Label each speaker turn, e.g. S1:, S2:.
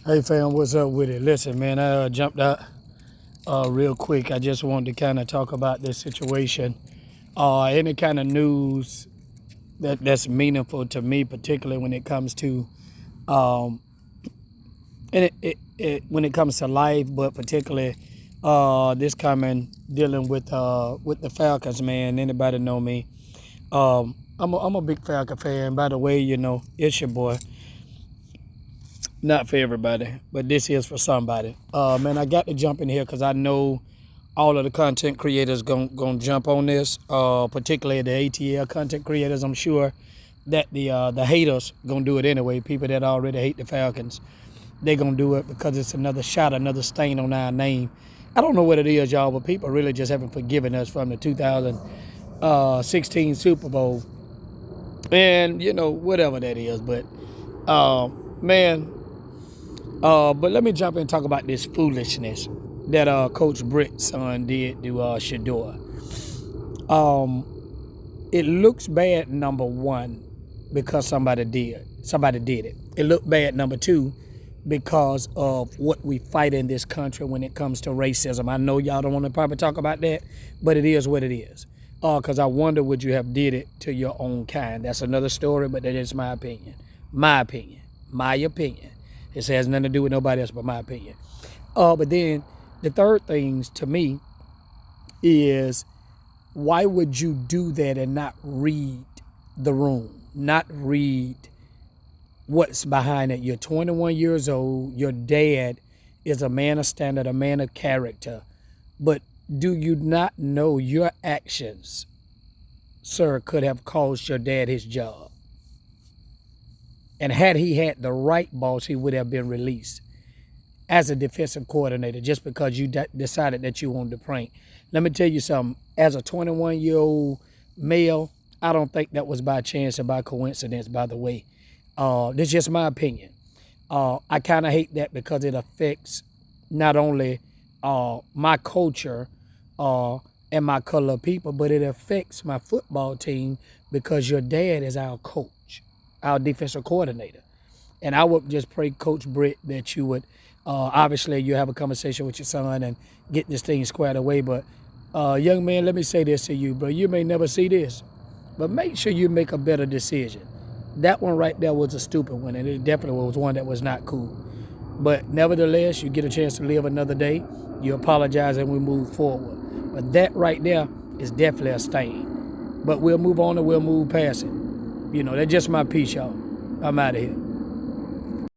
S1: Hey fam, what's up with it? Listen, man, I jumped out real quick. I just wanted to kind of talk about this situation. Any kind of news that's meaningful to me, particularly when it comes to um, and when it comes to life, but particularly this coming dealing with the Falcons, man. Anybody know me? I'm a big Falcon fan. By the way, it's your boy. Not for everybody, but this is for somebody. Man, I got to jump in here because I know all of the content creators gonna jump on this, particularly the ATL content creators. I'm sure that the haters gonna do it anyway. People that already hate the Falcons, they gonna do it because it's another shot, another stain on our name. I don't know what it is, y'all, but people really just haven't forgiven us from the 2016 Super Bowl, and whatever that is. But man. But let me jump in and talk about this foolishness that Coach Britt's son did to Shador. It looks bad, number one, because somebody did it. It looked bad, number two, because of what we fight in this country when it comes to racism. I know y'all don't want to probably talk about that, but it is what it is. Because I wonder, would you have did it to your own kind? That's another story, but that is my opinion. My opinion. It has nothing to do with nobody else but my opinion. But then the third thing to me is, why would you do that and not read the room, not read what's behind it? You're 21 years old. Your dad is a man of standard, a man of character. But do you not know your actions, sir, could have cost your dad his job? And had he had the right boss, he would have been released as a defensive coordinator just because you decided that you wanted to prank. Let me tell you something. As a 21-year-old male, I don't think that was by chance or by coincidence, by the way. This is just my opinion. I kind of hate that because it affects not only my culture and my color of people, but it affects my football team because your dad is our coach, our defensive coordinator. And I would just pray, Coach Britt, that you would, obviously you have a conversation with your son and get this thing squared away. But young man, let me say this to you, bro. You may never see this, but make sure you make a better decision. That one right there was a stupid one, and it definitely was one that was not cool. But nevertheless, you get a chance to live another day. You apologize and we move forward. But that right there is definitely a stain. But we'll move on and we'll move past it. That's just my piece, y'all. I'm out of here.